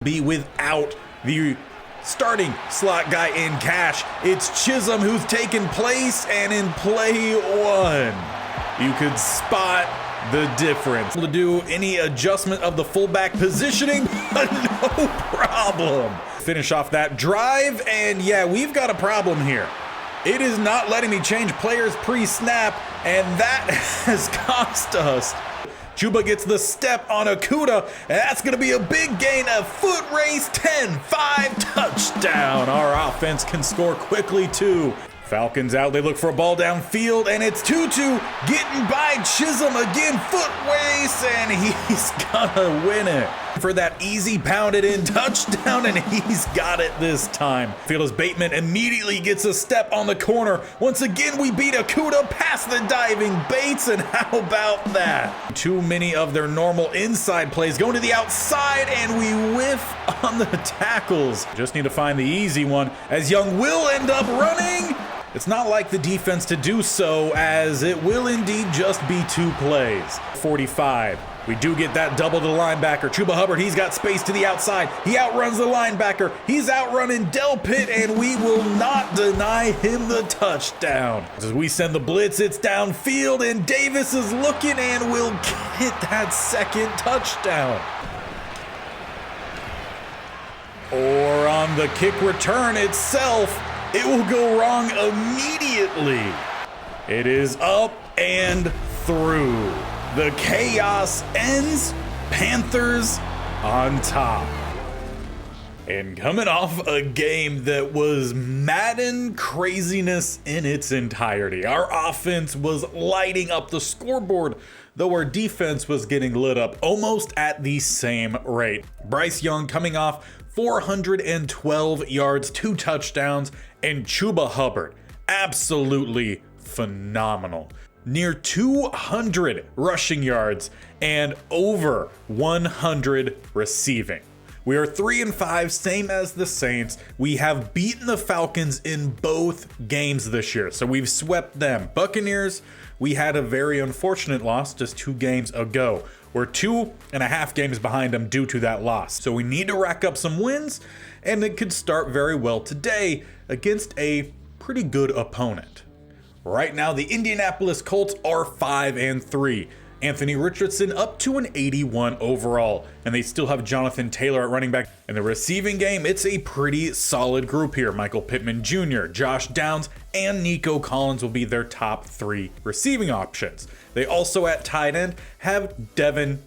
be without the starting slot guy in cash. It's Chisholm who's taken place, and in play one, you could spot the difference. To do any adjustment of the fullback positioning, no problem. Finish off that drive, and yeah, we've got a problem here. It is not letting me change players pre-snap, and that has cost us. Chuba gets the step on Okuda, and that's going to be a big gain. A foot race, 10-5 touchdown. Our offense can score quickly too. Falcons out, they look for a ball downfield, and it's Tutu getting by Chisholm again, foot race, and he's gonna win it for that easy pounded in touchdown, and he's got it this time. Felix Bateman immediately gets a step on the corner. Once again, we beat Okuda past the diving Bates, and how about that? Too many of their normal inside plays going to the outside, and we whiff on the tackles. Just need to find the easy one, as Young will end up running. It's not like the defense to do so, as it will indeed just be 2 plays. 45. We do get that double to the linebacker. Chuba Hubbard, he's got space to the outside. He outruns the linebacker. He's outrunning Delpit, and we will not deny him the touchdown. As we send the blitz, it's downfield, and Davis is looking and will get that second touchdown. Or on the kick return itself, it will go wrong immediately. It is up and through. The chaos ends. Panthers on top. And coming off a game that was Madden craziness in its entirety. Our offense was lighting up the scoreboard, though our defense was getting lit up almost at the same rate. Bryce Young coming off 412 yards, 2 touchdowns, and Chuba Hubbard, absolutely phenomenal. Near 200 rushing yards and over 100 receiving. We are 3-5, same as the Saints. We have beaten the Falcons in both games this year, so we've swept them. Buccaneers, we had a very unfortunate loss just 2 games ago. We're 2.5 games behind them due to that loss. So we need to rack up some wins, and it could start very well today against a pretty good opponent. Right now, the Indianapolis Colts are 5-3. Anthony Richardson up to an 81 overall, and they still have Jonathan Taylor at running back. In the receiving game, it's a pretty solid group here. Michael Pittman Jr., Josh Downs, and Nico Collins will be their top 3 receiving options. They also at tight end have Devin.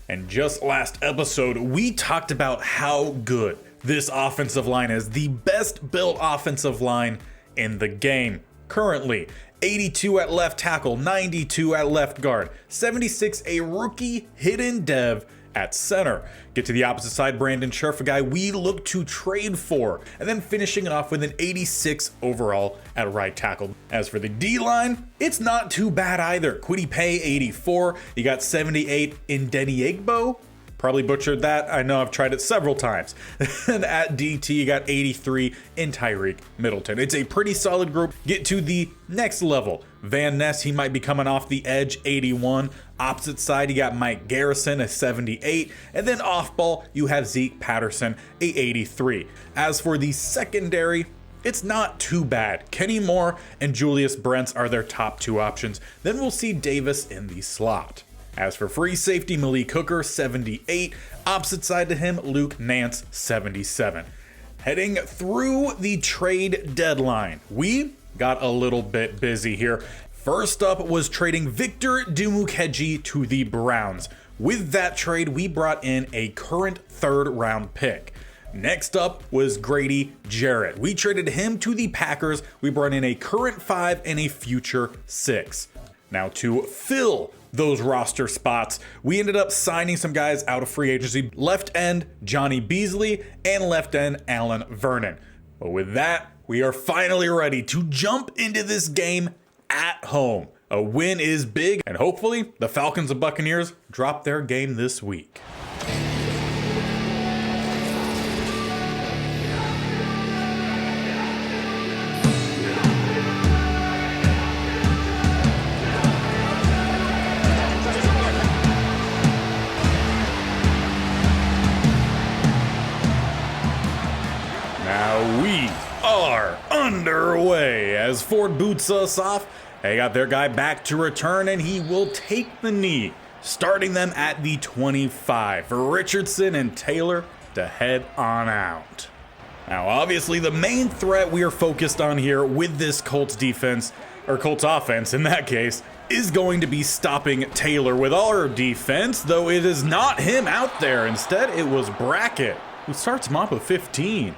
And just last episode, we talked about how good this offensive line is, the best built offensive line in the game currently. 82 at left tackle, 92 at left guard, 76 a rookie hidden dev at center. Get to the opposite side, Brandon Scherf, a guy we look to trade for, and then finishing it off with an 86 overall at right tackle. As for the D-line, it's not too bad either. Kwity Paye, 84. You got 78 in Denny Egbo. Probably butchered that. I know I've tried it several times. And at DT, you got 83 in Tyreek Middleton. It's a pretty solid group. Get to the next level. Van Ness, he might be coming off the edge, 81. Opposite side, you got Mike Garrison, a 78. And then off ball, you have Zeke Patterson, a 83. As for the secondary, it's not too bad. Kenny Moore and Julius Brents are their top 2 options. Then we'll see Davis in the slot. As for free safety, Malik Hooker, 78. Opposite side to him, Luke Nance, 77. Heading through the trade deadline, we got a little bit busy here. First up was trading Victor Dimukeje to the Browns. With that trade, we brought in a current 3rd round pick. Next up was Grady Jarrett. We traded him to the Packers. We brought in a current 5 and a future 6. Now to fill those roster spots, we ended up signing some guys out of free agency. Left end, Johnny Beasley, and left end, Alan Vernon. But with that, we are finally ready to jump into this game at home. A win is big, and hopefully the Falcons and Buccaneers drop their game this week. we are underway as Ford boots us off. They got their guy back to return, and he will take the knee, starting them at the 25 for Richardson and Taylor to head on out. Now, obviously, the main threat we are focused on here with this Colts defense, or Colts offense in that case, is going to be stopping Taylor with our defense, though it is not him out there. Instead, it was Brackett, who starts him off with 15.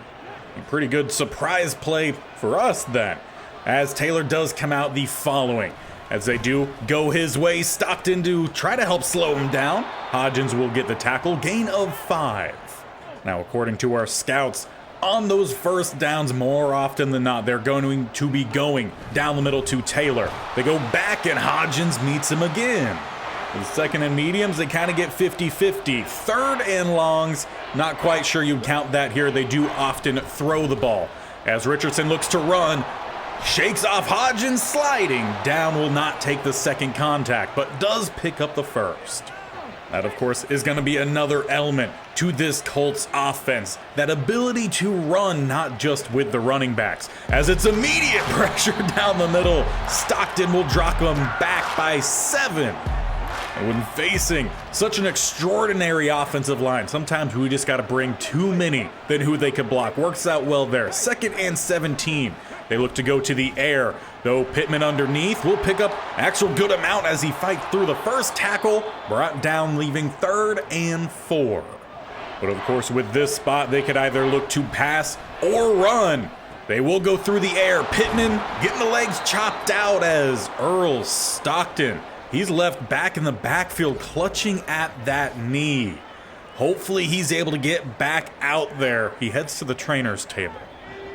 A pretty good surprise play for us then, as Taylor does come out the following. As they do go his way, Stockton to try to help slow him down. Hodgins will get the tackle, gain of 5. Now, according to our scouts, on those first downs, more often than not, they're going to be going down the middle to Taylor. They go back and Hodgins meets him again. With second and mediums, they kind of get 50-50. Third and longs, not quite sure you'd count that here. They do often throw the ball. As Richardson looks to run, shakes off Hodgins, sliding down, will not take the second contact, but does pick up the first. That, of course, is going to be another element to this Colts offense. That ability to run, not just with the running backs. As it's immediate pressure down the middle, Stockton will drop him back by 7. And when facing such an extraordinary offensive line, sometimes we just got to bring too many than who they could block. Works out well there. 2nd and 17. They look to go to the air, though Pittman underneath will pick up an actual good amount as he fights through the first tackle, brought down, leaving 3rd and 4. But of course, with this spot, they could either look to pass or run. They will go through the air. Pittman getting the legs chopped out as Earl Stockton, he's left back in the backfield clutching at that knee. Hopefully he's able to get back out there. He heads to the trainer's table.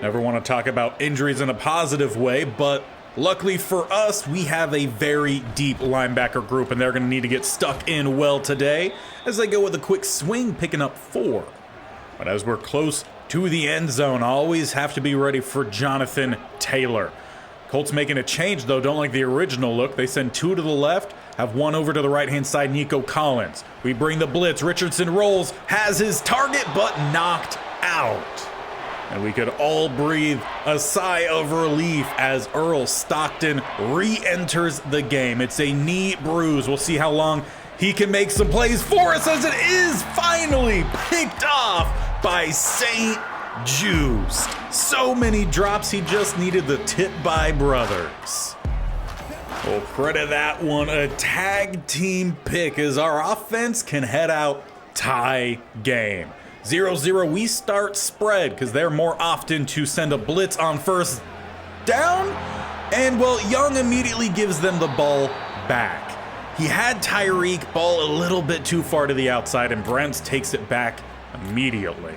Never want to talk about injuries in a positive way, but luckily for us, we have a very deep linebacker group, and they're going to need to get stuck in well today as they go with a quick swing, picking up 4. But as we're close to the end zone, always have to be ready for Jonathan Taylor. Colts making a change, though, don't like the original look. They send 2 to the left, have 1 over to the right-hand side, Nico Collins. We bring the blitz. Richardson rolls, has his target, but knocked out. And we could all breathe a sigh of relief as Earl Stockton re-enters the game. It's a knee bruise. We'll see how long he can make some plays for us, as it is finally picked off by St. Juice. So many drops, he just needed the tip-by brothers. We'll credit that one a tag team pick as our offense can head out tie game. 0-0, we start spread because they're more often to send a blitz on first down. And, well, Young immediately gives them the ball back. He had Tyreek, ball a little bit too far to the outside, and Brents takes it back immediately.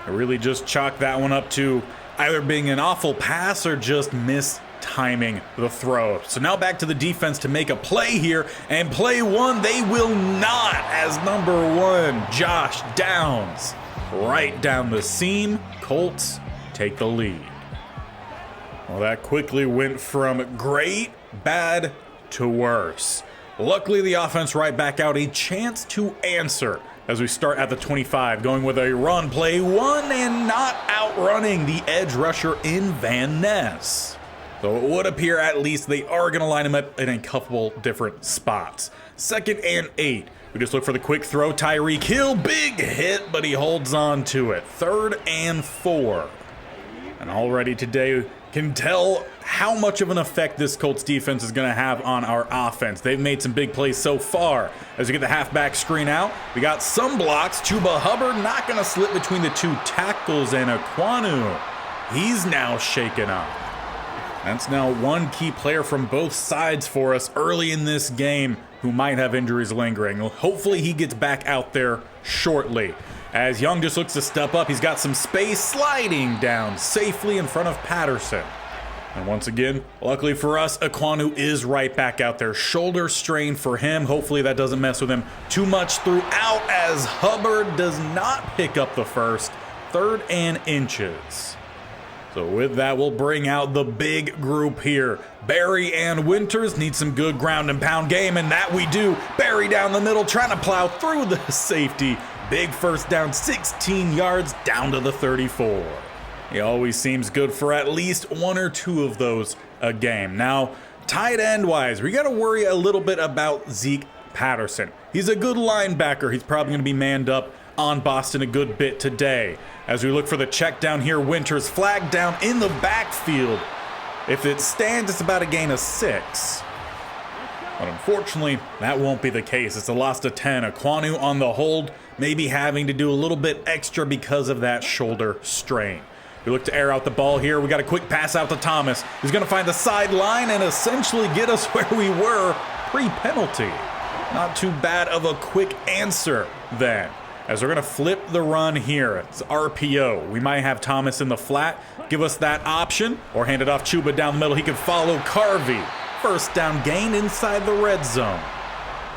I really just chalk that one up to either being an awful pass or just mistiming the throw. So now back to the defense to make a play here, and play 1 they will not, as number 1, Josh Downs, right down the seam. Colts take the lead. Well, that quickly went from great, bad to worse. Luckily, the offense right back out, a chance to answer as we start at the 25, going with a run, play 1, and not outrunning the edge rusher in Van Ness. So it would appear at least they are going to line him up in a couple different spots. 2nd and 8. We just look for the quick throw. Tyreek Hill, big hit, but he holds on to it. 3rd and 4. And already today can tell how much of an effect this Colts defense is going to have on our offense. They've made some big plays so far. As we get the halfback screen out, we got some blocks. Chuba Hubbard not going to slip between the 2 tackles, and Aquanu, he's now shaken up. That's now 1 key player from both sides for us early in this game who might have injuries lingering. Hopefully he gets back out there shortly. As Young just looks to step up, he's got some space, sliding down safely in front of Patterson. And once again, luckily for us, Aquanu is right back out there. Shoulder strain for him. Hopefully that doesn't mess with him too much throughout, as Hubbard does not pick up the first. 3rd and inches. So with that, we'll bring out the big group here. Barry and Winters need some good ground and pound game, and that we do. Barry down the middle, trying to plow through the safety. Big first down, 16 yards down to the 34. He always seems good for at least one or two of those a game. Now, tight end wise, we got to worry a little bit about Zeke Patterson. He's a good linebacker. He's probably going to be manned up on Boston a good bit today. As we look for the check down here, Winters flagged down in the backfield. If it stands, it's about a gain of 6. But unfortunately, that won't be the case. It's a loss to 10. Aquanu on the hold, maybe having to do a little bit extra because of that shoulder strain. We look to air out the ball here. We got a quick pass out to Thomas. He's going to find the sideline and essentially get us where we were pre-penalty. Not too bad of a quick answer then. As we're going to flip the run here. It's RPO. We might have Thomas in the flat. Give us that option. Or hand it off Chuba down the middle. He can follow Carvey. First down gain inside the red zone.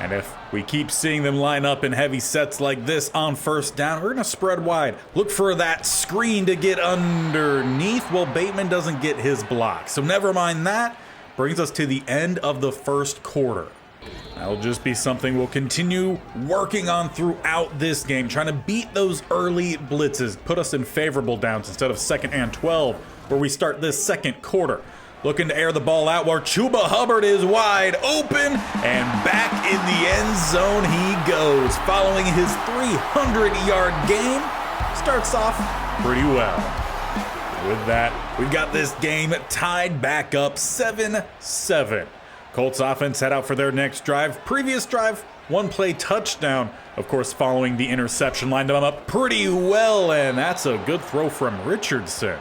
And if we keep seeing them line up in heavy sets like this on first down, we're going to spread wide. Look for that screen to get underneath. Well, Bateman doesn't get his block. So never mind that. Brings us to the end of the first quarter. That'll just be something we'll continue working on throughout this game, trying to beat those early blitzes, put us in favorable downs instead of 2nd and 12, where we start this second quarter. Looking to air the ball out where Chuba Hubbard is wide open, and back in the end zone he goes. Following his 300-yard game, starts off pretty well. With that, we've got this game tied back up 7-7. Colts offense head out for their next drive. Previous drive, one play touchdown. Of course, following the interception, lined them up pretty well, and that's a good throw from Richardson.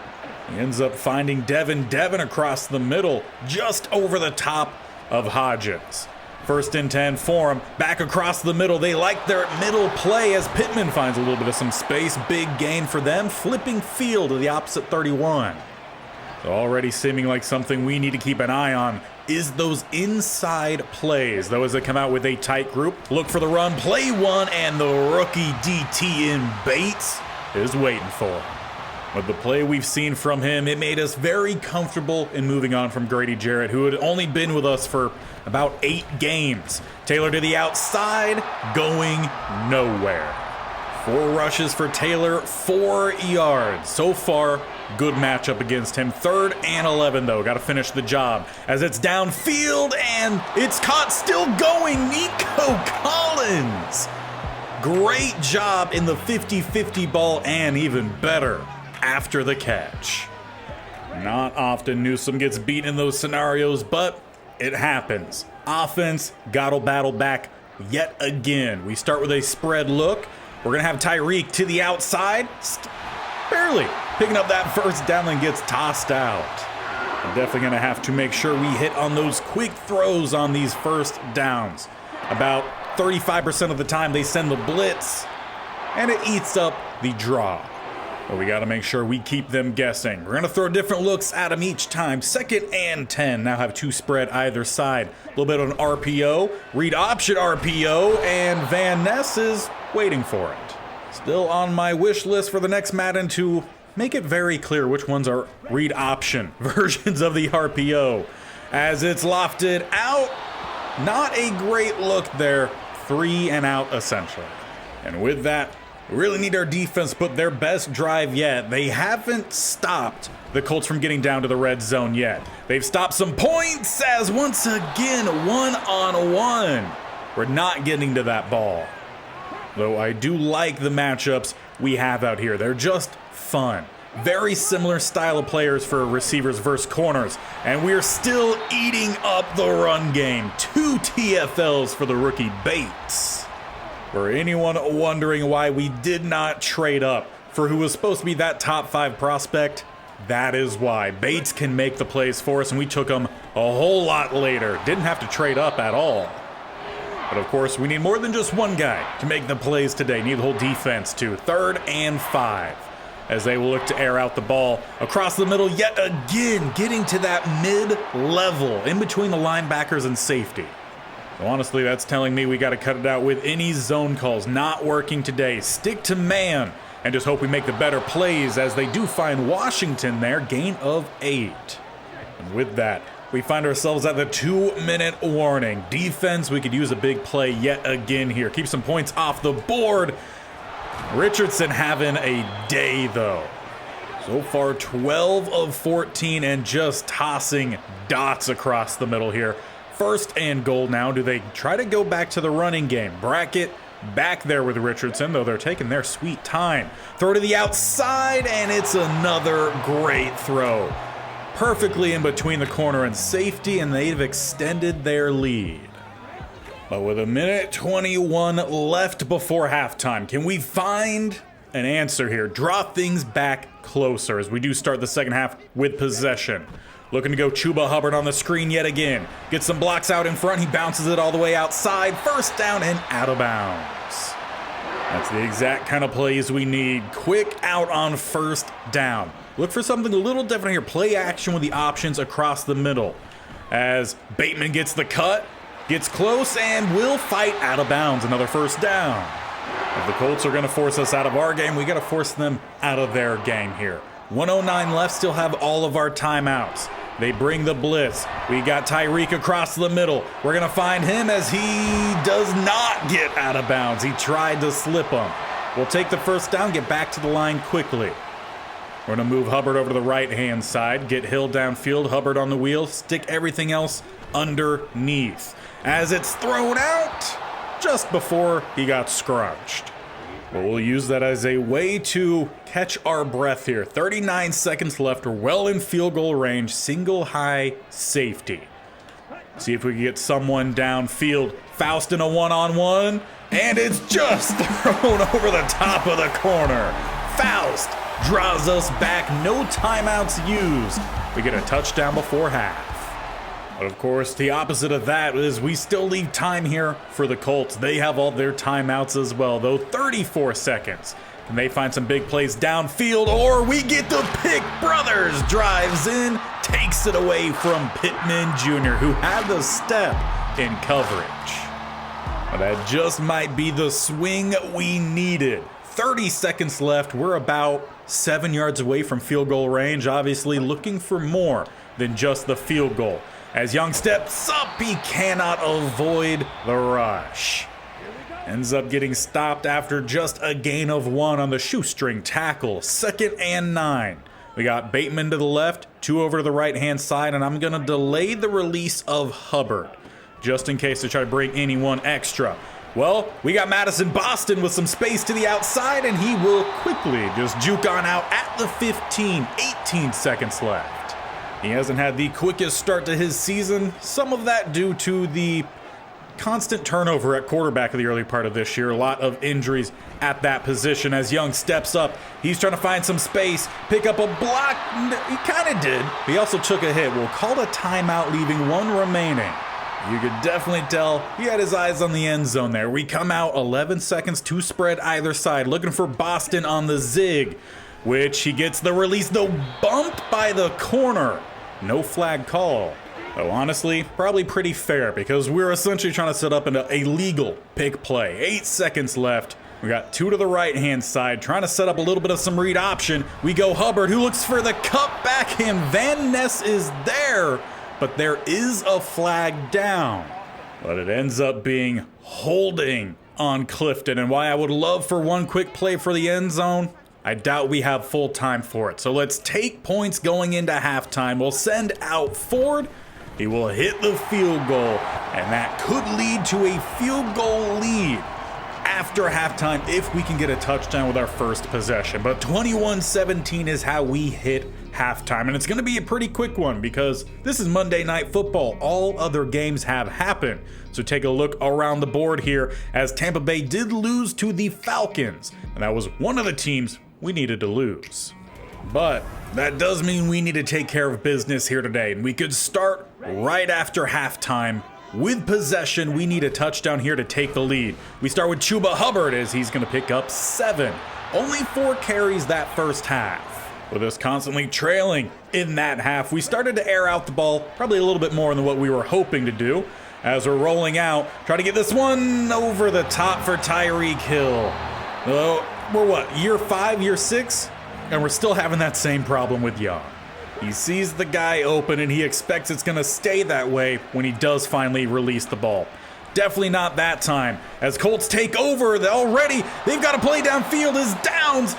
He ends up finding Devin across the middle, just over the top of Hodgins. 1st and 10 for him, back across the middle. They like their middle play as Pittman finds a little bit of some space. Big gain for them, flipping field to the opposite 31. So already seeming like something we need to keep an eye on is those inside plays. Though as they come out with a tight group, look for the run, play one, and the rookie DT in Bates is waiting for him. With the play we've seen from him, it made us very comfortable in moving on from Grady Jarrett, who had only been with us for about 8 games. Taylor to the outside, going nowhere. 4 rushes for Taylor, 4 yards. So far, good matchup against him. 3rd and 11, though. Got to finish the job as it's downfield, and it's caught, still going. Nico Collins. Great job in the 50-50 ball, and even better after the catch. Not often Newsome gets beat in those scenarios, but it happens. Offense got to battle back yet again. We start with a spread look. We're going to have Tyreek to the outside. Barely picking up that first down and gets tossed out. We're definitely going to have to make sure we hit on those quick throws on these first downs. About 35% of the time they send the blitz, and it eats up the draw. But we got to make sure we keep them guessing. We're going to throw different looks at them each time. 2nd and 10. Now have 2 spread either side. A little bit of an RPO. Read option RPO. And Van Ness is waiting for it. Still on my wish list for the next Madden to make it very clear which ones are read option versions of the RPO. As it's lofted out. Not a great look there. 3 and out essentially. And with that, we really need our defense to put their best drive yet. They haven't stopped the Colts from getting down to the red zone yet. They've stopped some points as once again, 1-on-1. We're not getting to that ball. Though I do like the matchups we have out here. They're just fun. Very similar style of players for receivers versus corners. And we're still eating up the run game. 2 TFLs for the rookie Bates. For anyone wondering why we did not trade up for who was supposed to be that top 5 prospect, that is why. Bates can make the plays for us, and we took him a whole lot later. Didn't have to trade up at all. But of course, we need more than just one guy to make the plays today. Need the whole defense too. 3rd and 5. As they will look to air out the ball across the middle yet again, getting to that mid-level in between the linebackers and safety. So honestly, that's telling me we got to cut it out with any zone calls. Not working today. Stick to man and just hope we make the better plays as they do find Washington there. Gain of 8. And with that, we find ourselves at the 2-minute warning. Defense, we could use a big play yet again here. Keep some points off the board. Richardson having a day though. So far, 12 of 14 and just tossing dots across the middle here. First and goal now. Do they try to go back to the running game? Brackett back there with Richardson, though they're taking their sweet time. Throw to the outside, and it's another great throw. Perfectly in between the corner and safety, and they've extended their lead. But with 1:21 left before halftime, can we find an answer here? Draw things back closer as we do start the second half with possession. Looking to go Chuba Hubbard on the screen yet again. Gets some blocks out in front. He bounces it all the way outside. First down and out of bounds. That's the exact kind of plays we need. Quick out on first down. Look for something a little different here. Play action with the options across the middle. As Bateman gets the cut. Gets close and will fight out of bounds. Another first down. If the Colts are going to force us out of our game, we got to force them out of their game here. 1:09 left, still have all of our timeouts. They bring the blitz. We got Tyreek across the middle. We're going to find him as he does not get out of bounds. He tried to slip him. We'll take the first down, get back to the line quickly. We're going to move Hubbard over to the right-hand side, get Hill downfield, Hubbard on the wheel, stick everything else underneath. As it's thrown out just before he got scrunched. But we'll use that as a way to catch our breath here. 39 seconds left. We're well in field goal range. Single high safety. See if we can get someone downfield. Faust in a one-on-one. And it's just thrown over the top of the corner. Faust draws us back. No timeouts used. We get a touchdown before half. But of course, the opposite of that is we still leave time here for the Colts. They have all their timeouts as well, though 34 seconds. Can they find some big plays downfield, or we get the pick? Brothers drives in, takes it away from Pittman Jr., who had the step in coverage. But that just might be the swing we needed. 30 seconds left. We're about 7 yards away from field goal range, obviously looking for more than just the field goal. As Young steps up, he cannot avoid the rush. Ends up getting stopped after just a gain of 1 on the shoestring tackle. 2nd and 9. We got Bateman to the left, 2 over to the right-hand side, and I'm going to delay the release of Hubbard, just in case they try to bring anyone extra. Well, we got Madison Boston with some space to the outside, and he will quickly just juke on out at the 15, 18 seconds left. He hasn't had the quickest start to his season, some of that due to the constant turnover at quarterback in the early part of this year. A lot of injuries at that position. As Young steps up, he's trying to find some space, pick up a block. He kind of did. He also took a hit. We'll call a timeout, leaving 1 remaining. You could definitely tell he had his eyes on the end zone there. We come out 11 seconds, 2 spread either side, looking for Boston on the zig, which he gets the release, though bumped by the corner. No flag call. Though honestly, probably pretty fair because we're essentially trying to set up an illegal pick play. 8 seconds left. We got 2 to the right-hand side, trying to set up a little bit of some read option. We go Hubbard, who looks for the cut back, and Van Ness is there, but there is a flag down. But it ends up being holding on Clifton, and why I would love for one quick play for the end zone, I doubt we have full time for it. So let's take points going into halftime. We'll send out Ford. He will hit the field goal, and that could lead to a field goal lead after halftime if we can get a touchdown with our first possession. But 21-17 is how we hit halftime, and it's going to be a pretty quick one because this is Monday Night Football. All other games have happened. So take a look around the board here as Tampa Bay did lose to the Falcons, and that was one of the teams we needed to lose. But that does mean we need to take care of business here today, and we could start right after halftime. With possession, we need a touchdown here to take the lead. We start with Chuba Hubbard as he's going to pick up 7. Only 4 carries that first half. With us constantly trailing in that half, we started to air out the ball probably a little bit more than what we were hoping to do. As we're rolling out, try to get this one over the top for Tyreek Hill. We're what, year 5, year 6? And we're still having that same problem with Young. He sees the guy open and he expects it's going to stay that way when he does finally release the ball. Definitely not that time. As Colts take over already, they've got to play downfield as Downs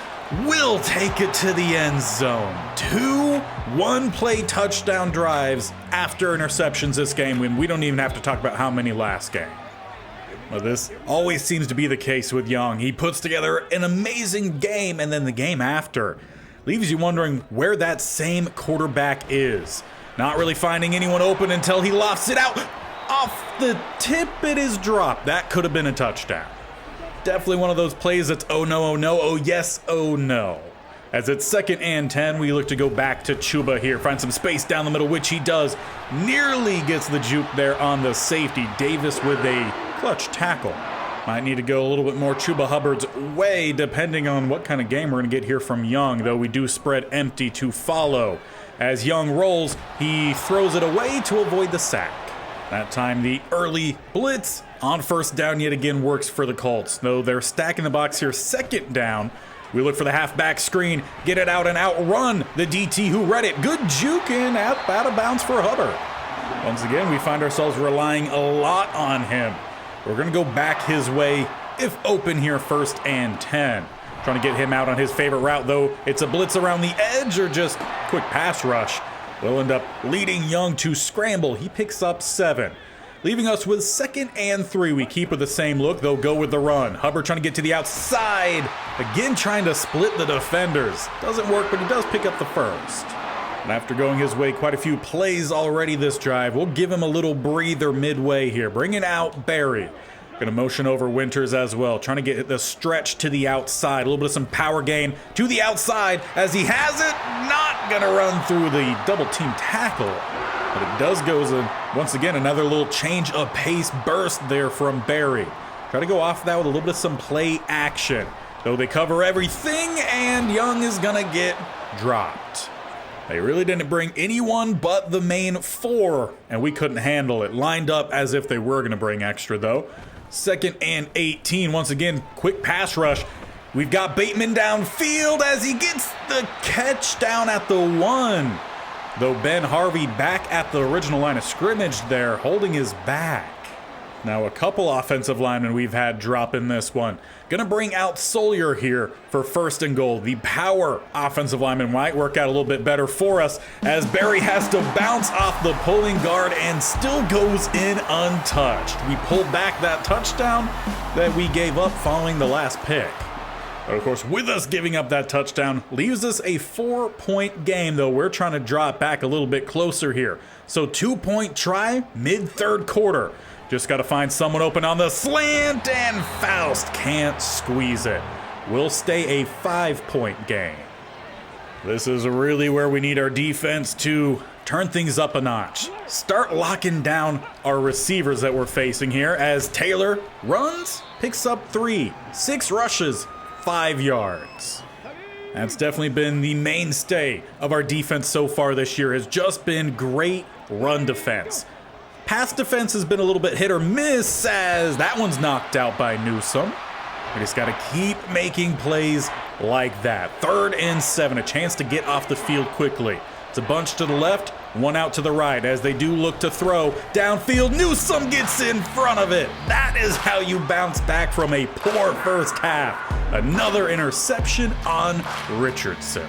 will take it to the end zone. 2 one-play touchdown drives after interceptions this game, when we don't even have to talk about how many last game. Well, this always seems to be the case with Young. He puts together an amazing game, and then the game after leaves you wondering where that same quarterback is. Not really finding anyone open until he lofts it out. Off the tip, it is dropped. That could have been a touchdown. Definitely one of those plays that's oh no, oh no, oh yes, oh no. As it's 2nd and 10, we look to go back to Chuba here. Find some space down the middle, which he does. Nearly gets the juke there on the safety. Davis with a clutch tackle. Might need to go a little bit more Chuba Hubbard's way, depending on what kind of game we're going to get here from Young, though we do spread empty to follow. As Young rolls, he throws it away to avoid the sack. That time the early blitz on 1st down yet again works for the Colts, though they're stacking the box here. 2nd down. We look for the halfback screen, get it out and outrun the DT who read it. Good juke and out of bounds for Hubbard. Once again, we find ourselves relying a lot on him. We're going to go back his way if open here, 1st and 10. Trying to get him out on his favorite route, though. It's a blitz around the edge or just quick pass rush. We'll end up leading Young to scramble. He picks up 7. Leaving us with 2nd and 3. We keep with the same look, though go with the run. Hubbard trying to get to the outside. Again, trying to split the defenders. Doesn't work, but he does pick up the 1st. And after going his way quite a few plays already this drive, we'll give him a little breather midway here. Bringing out Barry. Gonna motion over Winters as well. Trying to get the stretch to the outside. A little bit of some power gain to the outside as he has it. Not gonna run through the double team tackle. But it does go once again, another little change of pace burst there from Barry. Try to go off that with a little bit of some play action. Though they cover everything, and Young is gonna get dropped. They really didn't bring anyone but the main 4, and we couldn't handle it. Lined up as if they were gonna bring extra though. 2nd and 18, once again, quick pass rush. We've got Bateman downfield as he gets the catch down at the 1. Though Ben Harvey back at the original line of scrimmage there, holding his back. Now a couple offensive linemen we've had drop in this one. Gonna bring out Sawyer here for 1st and goal. The power offensive lineman might work out a little bit better for us as Barry has to bounce off the pulling guard and still goes in untouched. We pulled back that touchdown that we gave up following the last pick. But of course, with us giving up that touchdown, leaves us a 4-point game, though we're trying to draw it back a little bit closer here. So 2-point try, mid-3rd quarter. Just got to find someone open on the slant, and Faust can't squeeze it. We'll stay a 5-point game. This is really where we need our defense to turn things up a notch. Start locking down our receivers that we're facing here as Taylor runs, picks up 3, 6 rushes, 5 yards. That's definitely been the mainstay of our defense so far this year, has just been great run defense. Pass defense has been a little bit hit or miss as that one's knocked out by Newsome. We just got to keep making plays like that. 3rd and 7, a chance to get off the field quickly. It's a bunch to the left, one out to the right as they do look to throw. Downfield, Newsome gets in front of it. That is how you bounce back from a poor first half. Another interception on Richardson.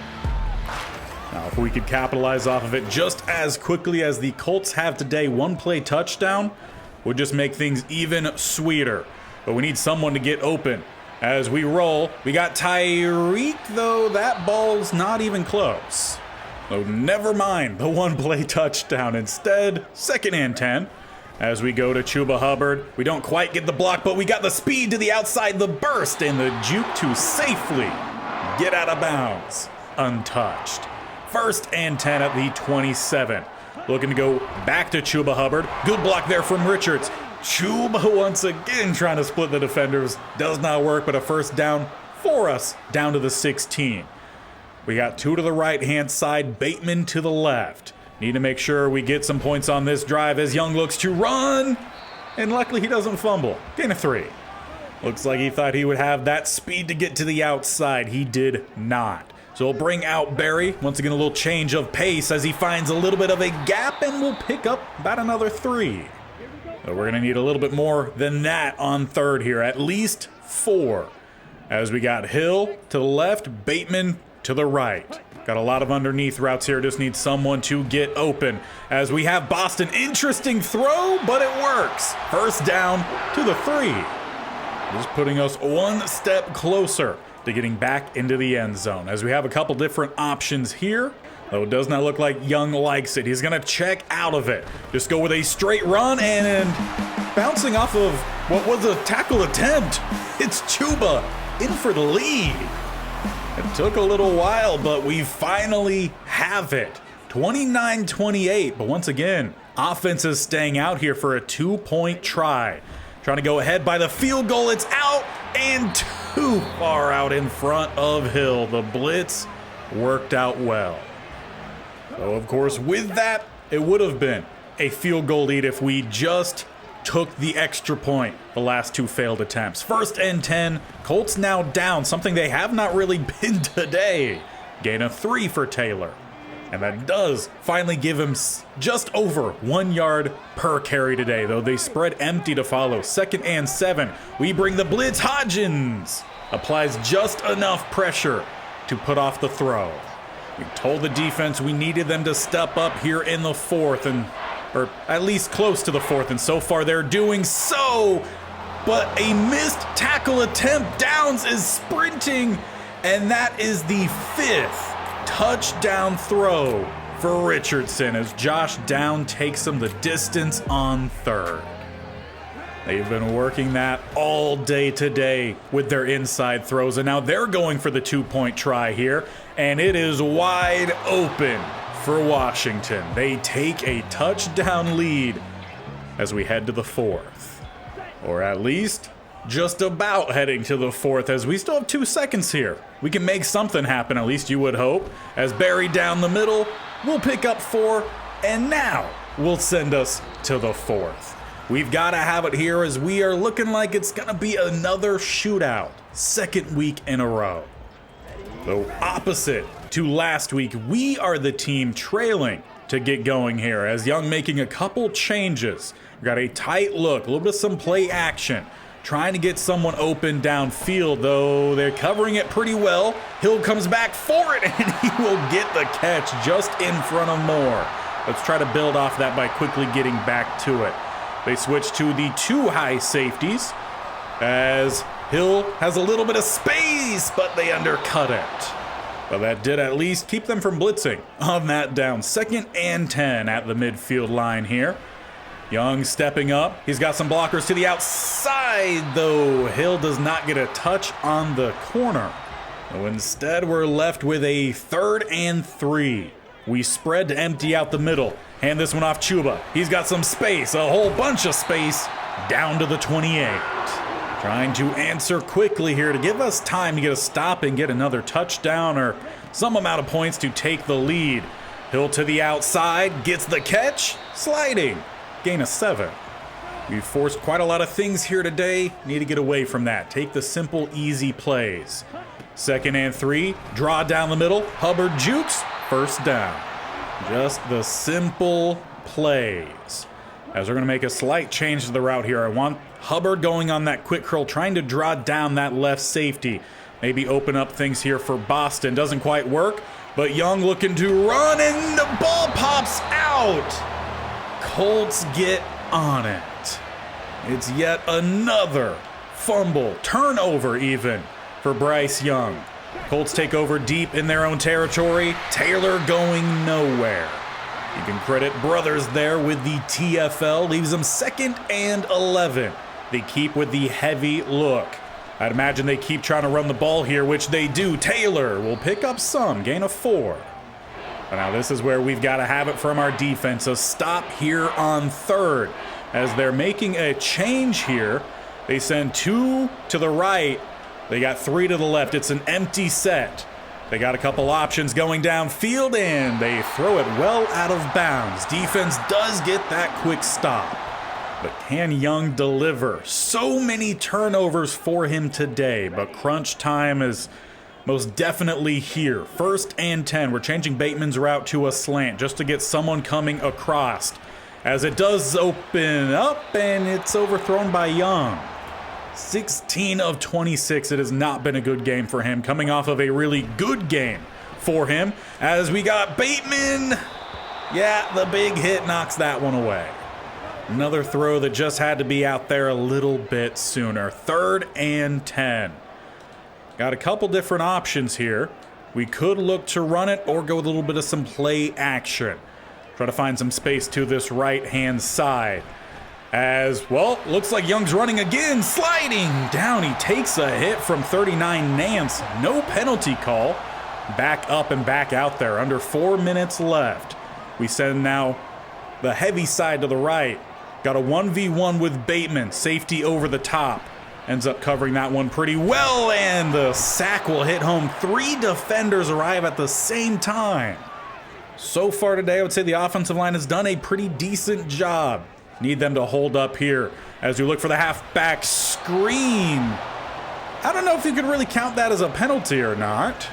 Now, if we could capitalize off of it just as quickly as the Colts have today, 1-play touchdown would just make things even sweeter. But we need someone to get open. As we roll, we got Tyreek, though that ball's not even close. So never mind the 1-play touchdown. Instead, 2nd and 10. As we go to Chuba Hubbard, we don't quite get the block, but we got the speed to the outside, the burst, and the juke to safely get out of bounds, untouched. 1st and 10 at the 27. Looking to go back to Chuba Hubbard. Good block there from Richards. Chuba once again trying to split the defenders. Does not work, but a 1st down for us down to the 16. We got 2 to the right-hand side, Bateman to the left. Need to make sure we get some points on this drive as Young looks to run. And luckily he doesn't fumble. Gain of 3. Looks like he thought he would have that speed to get to the outside. He did not. So we'll bring out Barry. Once again, a little change of pace as he finds a little bit of a gap, and we'll pick up about another 3. So we're going to need a little bit more than that on 3rd here, at least 4. As we got Hill to the left, Bateman to the right. Got a lot of underneath routes here, just need someone to get open. As we have Boston, interesting throw, but it works. First down to the 3. Just putting us one step closer to getting back into the end zone. As we have a couple different options here, though it does not look like Young likes it. He's gonna check out of it. Just go with a straight run and bouncing off of what was a tackle attempt. It's Chuba in for the lead. It took a little while, but we finally have it. 29-28, but once again, offense is staying out here for a 2-point try. Trying to go ahead by the field goal, it's out and too far out in front of Hill. The blitz worked out well. So of course, with that, it would have been a field goal lead if we just took the extra point. The last 2 failed attempts. 1st and 10, Colts now down, something they have not really been today. Gain of 3 for Taylor. And that does finally give him just over 1 yard per carry today, though they spread empty to follow. 2nd and 7, we bring the blitz. Hodgins applies just enough pressure to put off the throw. We told the defense we needed them to step up here in the 4th, or at least close to the 4th, and so far they're doing so. But a missed tackle attempt. Downs is sprinting, and that is the 5th touchdown throw for Richardson as Josh Down takes him the distance on 3rd. They've been working that all day today with their inside throws, and now they're going for the 2-point try here, and it is wide open for Washington. They take a touchdown lead as we head to the 4th, or at least just about heading to the 4th, as we still have 2 seconds here. We can make something happen, at least you would hope, as Barry down the middle will pick up 4, and now will send us to the 4th. We've got to have it here as we are looking like it's going to be another shootout, 2nd week in a row. Though opposite to last week, we are the team trailing to get going here, as Young making a couple changes. We got a tight look, a little bit of some play action, trying to get someone open downfield, though they're covering it pretty well. Hill comes back for it, and he will get the catch just in front of Moore. Let's try to build off that by quickly getting back to it. They switch to the 2 high safeties, as Hill has a little bit of space, but they undercut it. But that did at least keep them from blitzing on that down. 2nd and 10 at the midfield line here. Young stepping up. He's got some blockers to the outside, though Hill does not get a touch on the corner. So instead, we're left with a 3rd and 3. We spread to empty out the middle. Hand this one off Chuba. He's got some space, a whole bunch of space, down to the 28. Trying to answer quickly here to give us time to get a stop and get another touchdown or some amount of points to take the lead. Hill to the outside, gets the catch, sliding. Gain of 7. We've forced quite a lot of things here today. Need to get away from that. Take the simple, easy plays. 2nd and 3. Draw down the middle. Hubbard jukes. 1st down. Just the simple plays. As we're going to make a slight change to the route here. I want Hubbard going on that quick curl, trying to draw down that left safety. Maybe open up things here for Boston. Doesn't quite work. But Young looking to run, and the ball pops out. Colts get on it. It's yet another fumble, turnover even, for Bryce Young. Colts take over deep in their own territory. Taylor going nowhere. You can credit Brothers there with the TFL. Leaves them 2nd and 11. They keep with the heavy look. I'd imagine they keep trying to run the ball here, which they do. Taylor will pick up some, gain of 4. But now this is where we've got to have it from our defense. A stop here on 3rd. As they're making a change here, they send 2 to the right. They got 3 to the left. It's an empty set. They got a couple options going downfield, and they throw it well out of bounds. Defense does get that quick stop. But can Young deliver? So many turnovers for him today, but crunch time is most definitely here. 1st and 10. We're changing Bateman's route to a slant just to get someone coming across. As it does open up, and it's overthrown by Young. 16 of 26. It has not been a good game for him, coming off of a really good game for him, as we got Bateman. Yeah, the big hit knocks that one away. Another throw that just had to be out there a little bit sooner. 3rd and 10. Got a couple different options here. We could look to run it or go with a little bit of some play action. Try to find some space to this right-hand side. As, well, looks like Young's running again, sliding down. He takes a hit from 39 Nance. No penalty call. Back up and back out there. Under 4 minutes left. We send now the heavy side to the right. Got a 1v1 with Bateman. Safety over the top. Ends up covering that one pretty well, and the sack will hit home. 3 defenders arrive at the same time. So far today, I would say the offensive line has done a pretty decent job. Need them to hold up here as we look for the halfback screen. I don't know if you could really count that as a penalty or not.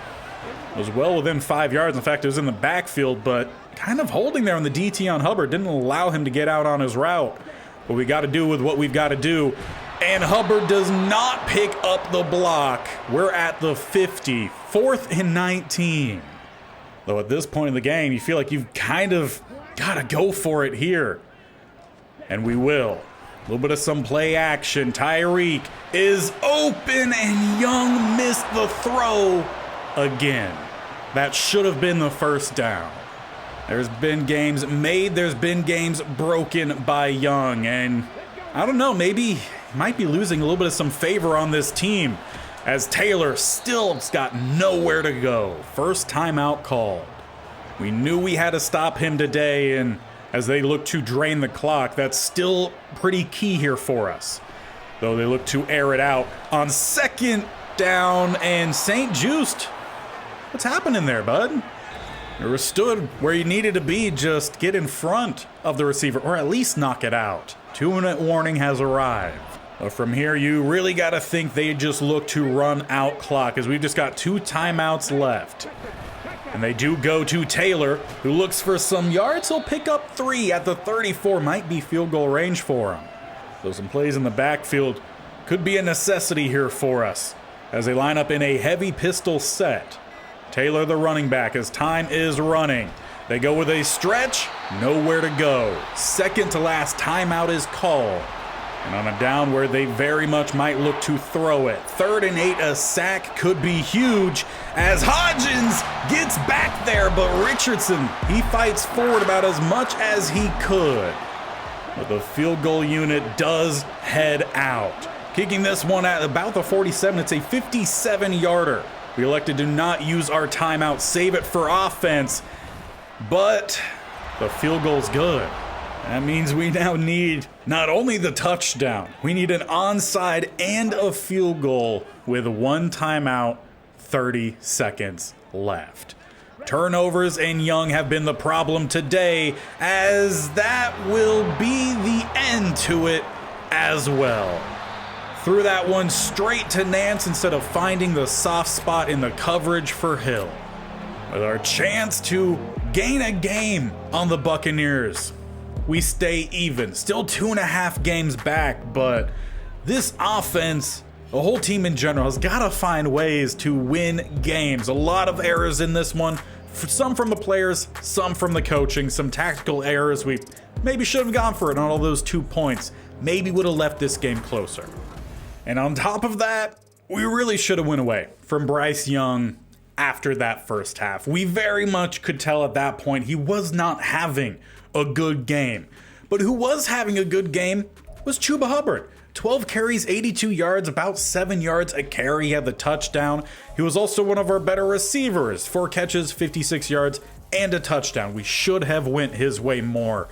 It was well within 5 yards. In fact, it was in the backfield, but kind of holding there on the DT on Hubbard. Didn't allow him to get out on his route. But we got to do with what we've got to do. And Hubbard does not pick up the block. We're at the 50, 4th and 19. Though at this point in the game, you feel like you've kind of got to go for it here. And we will. A little bit of some play action. Tyreek is open, and Young missed the throw again. That should have been the first down. There's been games made, there's been games broken by Young, and I don't know, maybe he might be losing a little bit of some favor on this team, as Taylor still's got nowhere to go. First timeout called. We knew we had to stop him today, and as they look to drain the clock, that's still pretty key here for us. Though they look to air it out on 2nd down, and St. Just, what's happening there, bud? You were stood where you needed to be, just get in front of the receiver, or at least knock it out. 2-minute warning has arrived. But from here, you really got to think they just look to run out clock, as we've just got 2 timeouts left. And they do go to Taylor, who looks for some yards. He'll pick up 3 at the 34. Might be field goal range for him. So some plays in the backfield could be a necessity here for us, as they line up in a heavy pistol set. Taylor, the running back, as time is running. They go with a stretch, nowhere to go. 2nd to last timeout is called. And on a down where they very much might look to throw it. 3rd and 8, a sack could be huge, as Hodgins gets back there, but Richardson, he fights forward about as much as he could. But the field goal unit does head out. Kicking this one at about the 47, it's a 57-yarder. We elected to not use our timeout, save it for offense, but the field goal's good. That means we now need not only the touchdown, we need an onside and a field goal with 1 timeout, 30 seconds left. Turnovers and Young have been the problem today, as that will be the end to it as well. Threw that one straight to Nance instead of finding the soft spot in the coverage for Hill. With our chance to gain a game on the Buccaneers, we stay even. Still 2.5 games back, but this offense, the whole team in general, has got to find ways to win games. A lot of errors in this one. Some from the players, some from the coaching, some tactical errors. We maybe should have gone for it on all those 2 points. Maybe would have left this game closer. And on top of that, we really should have went away from Bryce Young after that first half. We very much could tell at that point he was not having a good game. But who was having a good game was Chuba Hubbard. 12 carries, 82 yards, about 7 yards a carry. He had the touchdown. He was also one of our better receivers. 4 catches, 56 yards, and a touchdown. We should have went his way more.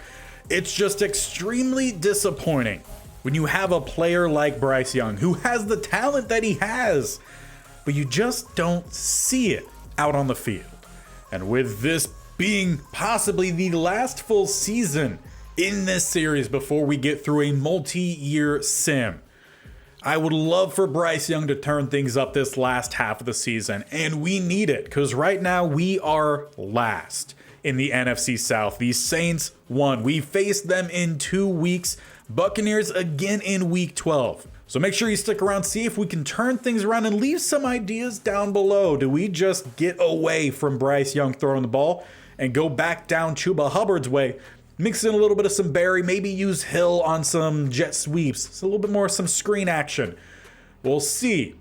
It's just extremely disappointing when you have a player like Bryce Young, who has the talent that he has, but you just don't see it out on the field. And with this being possibly the last full season in this series before we get through a multi-year sim, I would love for Bryce Young to turn things up this last half of the season, and we need it, because right now we are last in the NFC South. The Saints won. We faced them in 2 weeks. Buccaneers again in week 12. So make sure you stick around, see if we can turn things around, and leave some ideas down below. Do we just get away from Bryce Young throwing the ball and go back down Chuba Hubbard's way? Mix in a little bit of some Barry, maybe use Hill on some jet sweeps. It's a little bit more some screen action. We'll see,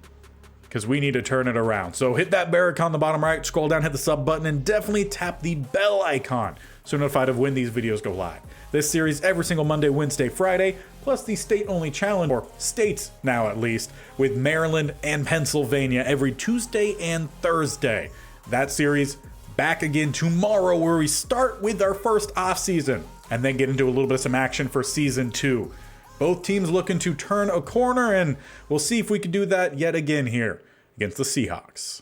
because we need to turn it around. So hit that bell icon on the bottom right, scroll down, hit the sub button, and definitely tap the bell icon so you're notified of when these videos go live. This series every single Monday, Wednesday, Friday, plus the state-only challenge, or states now at least, with Maryland and Pennsylvania every Tuesday and Thursday. That series back again tomorrow, where we start with our first off-season and then get into a little bit of some action for season 2. Both teams looking to turn a corner, and we'll see if we can do that yet again here against the Seahawks.